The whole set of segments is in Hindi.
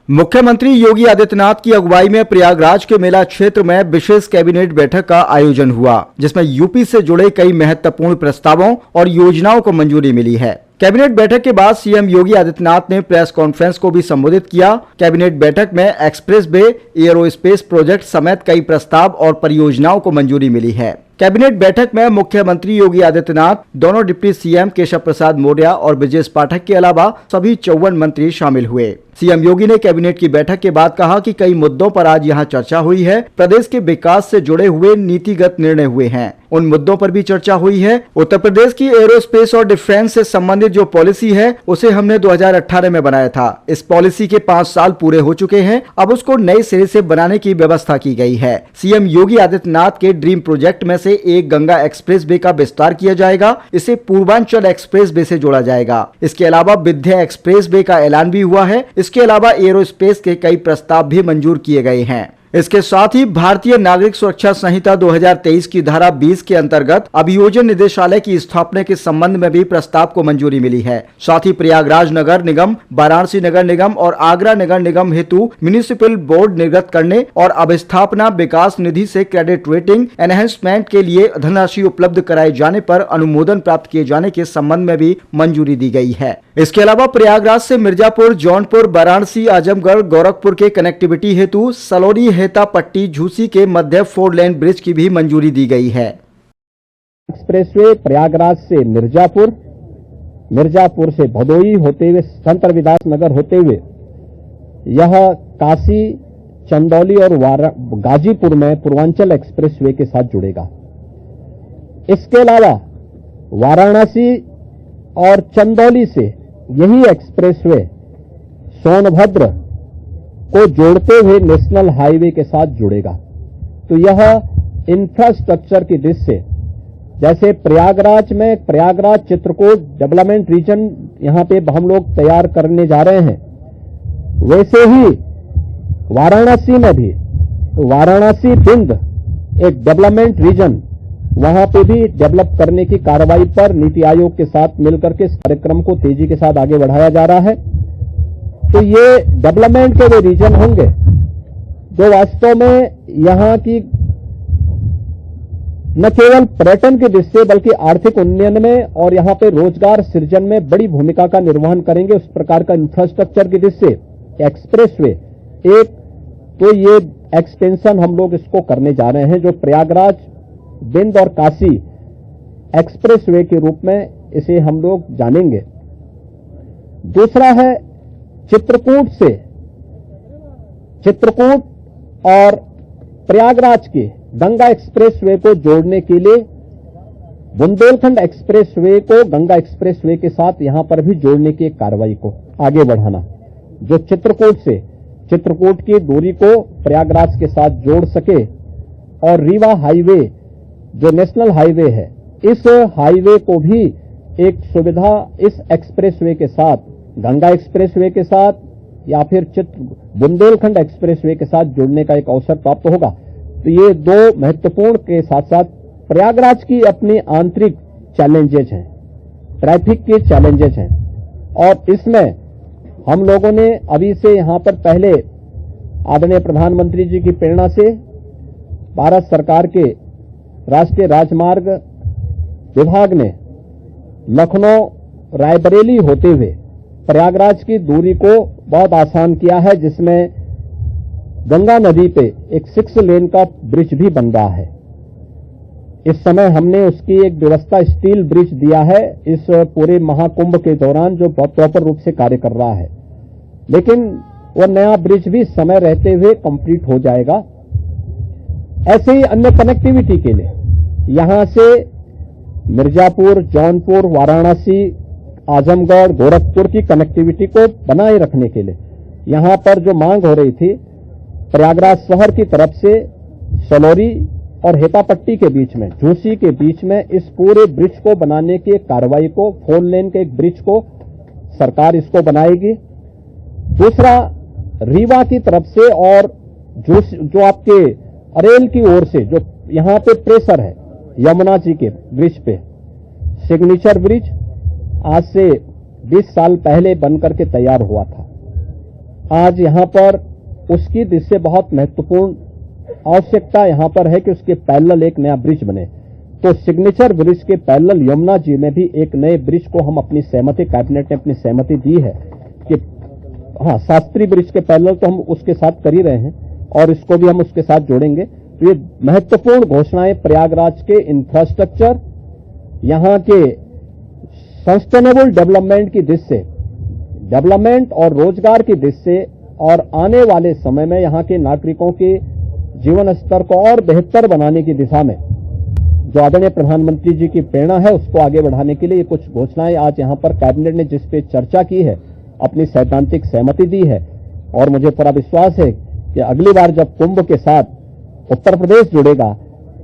मुख्यमंत्री योगी आदित्यनाथ की अगुवाई में प्रयागराज के मेला क्षेत्र में विशेष कैबिनेट बैठक का आयोजन हुआ, जिसमें यूपी से जुड़े कई महत्वपूर्ण प्रस्तावों और योजनाओं को मंजूरी मिली है। कैबिनेट बैठक के बाद सीएम योगी आदित्यनाथ ने प्रेस कॉन्फ्रेंस को भी संबोधित किया। कैबिनेट बैठक में एक्सप्रेस वे, एयरोस्पेस प्रोजेक्ट समेत कई प्रस्ताव और परियोजनाओं को मंजूरी मिली है। कैबिनेट बैठक में मुख्यमंत्री योगी आदित्यनाथ, दोनों डिप्टी सीएम केशव प्रसाद मौर्य और ब्रजेश पाठक के अलावा सभी 54 मंत्री शामिल हुए। सीएम योगी ने कैबिनेट की बैठक के बाद कहा कि कई मुद्दों पर आज यहां चर्चा हुई है। प्रदेश के विकास से जुड़े हुए नीतिगत निर्णय हुए हैं, उन मुद्दों पर भी चर्चा हुई है। उत्तर प्रदेश की एरोस्पेस और डिफेंस से संबंधित जो पॉलिसी है उसे हमने 2018 में बनाया था। इस पॉलिसी के 5 साल पूरे हो चुके हैं, अब उसको नए सिरे से बनाने की व्यवस्था की गई है। सीएम योगी आदित्यनाथ के ड्रीम प्रोजेक्ट में से एक गंगा एक्सप्रेस वे का विस्तार किया जाएगा, इसे पूर्वांचल एक्सप्रेस वे से जोड़ा जाएगा। इसके अलावा विंध्य एक्सप्रेस वे का ऐलान भी हुआ है। इसके अलावा एरोस्पेस के कई प्रस्ताव भी मंजूर किए गए हैं। इसके साथ ही भारतीय नागरिक सुरक्षा संहिता 2023 की धारा 20 के अंतर्गत अभियोजन निदेशालय की स्थापना के संबंध में भी प्रस्ताव को मंजूरी मिली है। साथ ही प्रयागराज नगर निगम, वाराणसी नगर निगम और आगरा नगर निगम हेतु म्युनिसिपल बोर्ड निर्गत करने और अभिस्थापना विकास निधि से क्रेडिट रेटिंग एनहेंसमेंट के लिए धनराशि उपलब्ध कराए जाने पर अनुमोदन प्राप्त किए जाने के संबंध में भी मंजूरी दी गई है। इसके अलावा प्रयागराज से मिर्जापुर, जौनपुर, वाराणसी, आजमगढ़, गोरखपुर के कनेक्टिविटी हेतु सलोरी, हेता पट्टी, झूसी के मध्य 4 लेन ब्रिज की भी मंजूरी दी गई है। एक्सप्रेसवे प्रयागराज से मिर्जापुर, मिर्जापुर से भदोई होते हुए संत रविदास नगर होते हुए यह काशी, चंदौली और गाजीपुर में पूर्वांचल एक्सप्रेसवे के साथ जुड़ेगा। इसके अलावा वाराणसी और चंदौली से यही एक्सप्रेसवे सोनभद्र को जोड़ते हुए नेशनल हाईवे के साथ जुड़ेगा। तो यह इंफ्रास्ट्रक्चर की दृष्टि से, जैसे प्रयागराज में प्रयागराज चित्रकूट डेवलपमेंट रीजन यहां पे हम लोग तैयार करने जा रहे हैं, वैसे ही वाराणसी में भी वाराणसी बिंद एक डेवलपमेंट रीजन वहां पे भी डेवलप करने की कार्रवाई पर नीति आयोग के साथ मिलकर के इस कार्यक्रम को तेजी के साथ आगे बढ़ाया जा रहा है। तो ये डेवलपमेंट के वे रीजन होंगे जो वास्तव में यहां की न केवल पर्यटन की दृष्टि से बल्कि आर्थिक उन्नयन में और यहां पे रोजगार सृजन में बड़ी भूमिका का निर्वहन करेंगे। उस प्रकार का इंफ्रास्ट्रक्चर की दृष्टि से एक्सप्रेसवे एक, तो ये एक्सटेंशन हम लोग इसको करने जा रहे हैं जो प्रयागराज, बिंद और काशी एक्सप्रेसवे के रूप में इसे हम लोग जानेंगे। दूसरा है चित्रकूट और प्रयागराज के गंगा एक्सप्रेसवे को जोड़ने के लिए बुंदेलखंड एक्सप्रेसवे को गंगा एक्सप्रेसवे के साथ यहां पर भी जोड़ने की एक कार्रवाई को आगे बढ़ाना, जो चित्रकूट की दूरी को प्रयागराज के साथ जोड़ सके और रीवा हाईवे जो नेशनल हाईवे है, इस हाईवे को भी एक सुविधा इस एक्सप्रेसवे के साथ, गंगा एक्सप्रेसवे के साथ या फिर बुंदेलखंड एक्सप्रेसवे के साथ जुड़ने का एक अवसर प्राप्त होगा। तो ये दो महत्वपूर्ण के साथ साथ प्रयागराज की अपनी आंतरिक चैलेंजेज हैं, ट्रैफिक के चैलेंजेज हैं, और इसमें हम लोगों ने अभी से यहां पर पहले आदरणीय प्रधानमंत्री जी की प्रेरणा से भारत सरकार के राष्ट्रीय राजमार्ग विभाग ने लखनऊ रायबरेली होते हुए प्रयागराज की दूरी को बहुत आसान किया है, जिसमें गंगा नदी पे एक 6 लेन का ब्रिज भी बन रहा है। इस समय हमने उसकी एक व्यवस्था स्टील ब्रिज दिया है इस पूरे महाकुंभ के दौरान, जो बहुत प्रॉपर रूप से कार्य कर रहा है, लेकिन वह नया ब्रिज भी समय रहते हुए कंप्लीट हो जाएगा। ऐसे ही अन्य कनेक्टिविटी के लिए यहां से मिर्जापुर, जौनपुर, वाराणसी, आजमगढ़, गोरखपुर की कनेक्टिविटी को बनाए रखने के लिए यहां पर जो मांग हो रही थी, प्रयागराज शहर की तरफ से सलोरी और हेतापट्टी के बीच में, झूसी के बीच में इस पूरे ब्रिज को बनाने की कार्रवाई को, 4 लेन के एक ब्रिज को सरकार इसको बनाएगी। दूसरा, रीवा की तरफ से और जो आपके अरेल की ओर से जो यहां पे प्रेशर है यमुना जी के ब्रिज पे, सिग्नेचर ब्रिज आज से 20 साल पहले बनकर के तैयार हुआ था। आज यहां पर उसकी दृष्टि से बहुत महत्वपूर्ण आवश्यकता यहां पर है कि उसके पैरेलल एक नया ब्रिज बने। तो सिग्नेचर ब्रिज के पैरेलल यमुना जी में भी एक नए ब्रिज को हम अपनी सहमति, कैबिनेट ने अपनी सहमति दी है कि हाँ, शास्त्री ब्रिज के पैरेलल तो हम उसके साथ कर ही रहे हैं और इसको भी हम उसके साथ जोड़ेंगे। तो ये महत्वपूर्ण घोषणाएं प्रयागराज के इंफ्रास्ट्रक्चर, यहां के सस्टेनेबल डेवलपमेंट की दृष्टि से, डेवलपमेंट और रोजगार की दृष्टि से और आने वाले समय में यहां के नागरिकों के जीवन स्तर को और बेहतर बनाने की दिशा में जो आदरणीय प्रधानमंत्री जी की प्रेरणा है उसको आगे बढ़ाने के लिए ये कुछ घोषणाएं आज यहां पर कैबिनेट ने जिस पे चर्चा की है, अपनी सैद्धांतिक सहमति दी है। और मुझे पूरा विश्वास है कि अगली बार जब कुंभ के साथ उत्तर प्रदेश जुड़ेगा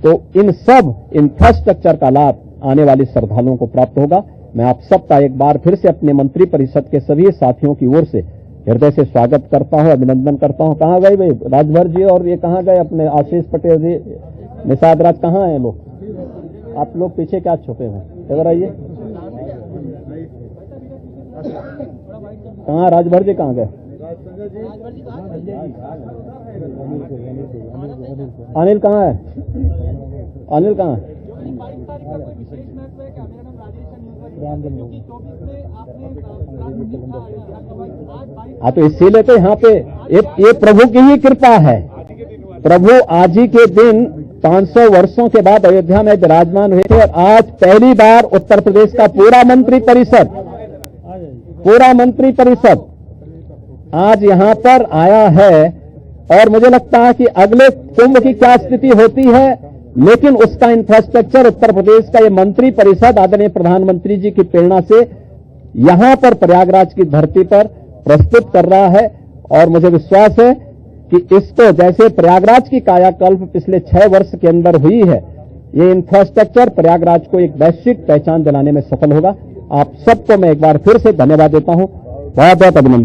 तो इन सब इंफ्रास्ट्रक्चर का लाभ आने वाले श्रद्धालुओं को प्राप्त होगा। मैं आप सबका एक बार फिर से अपने मंत्री परिषद के सभी साथियों की ओर से हृदय से स्वागत करता हूं, अभिनंदन करता हूं। कहां गए भाई राजभर जी, और ये कहां गए अपने आशीष पटेल जी, निषाद राज, कहां हैं लोग? आप लोग पीछे क्या छुपे हुए? इधर आइए। कहां राजभर जी, कहां गए? अनिल कहां है? अनिल कहां है? हाँ, तो इसीलिए तो यहाँ पे ये प्रभु की ही कृपा है। प्रभु आज ही के दिन 500 वर्षों के बाद अयोध्या में विराजमान हुए थे और आज पहली बार उत्तर प्रदेश का पूरा मंत्री परिषद आज यहाँ पर आया है। और मुझे लगता है कि अगले कुंभ की क्या स्थिति होती है, लेकिन उसका इंफ्रास्ट्रक्चर उत्तर प्रदेश का ये मंत्री परिषद आदरणीय प्रधानमंत्री जी की प्रेरणा से यहां पर प्रयागराज की धरती पर प्रस्तुत कर रहा है। और मुझे विश्वास है कि इसको जैसे प्रयागराज की कायाकल्प पिछले 6 वर्ष के अंदर हुई है, ये इंफ्रास्ट्रक्चर प्रयागराज को एक वैश्विक पहचान दिलाने में सफल होगा। आप सबको मैं एक बार फिर से धन्यवाद देता हूं। बहुत बहुत अभिनंदन।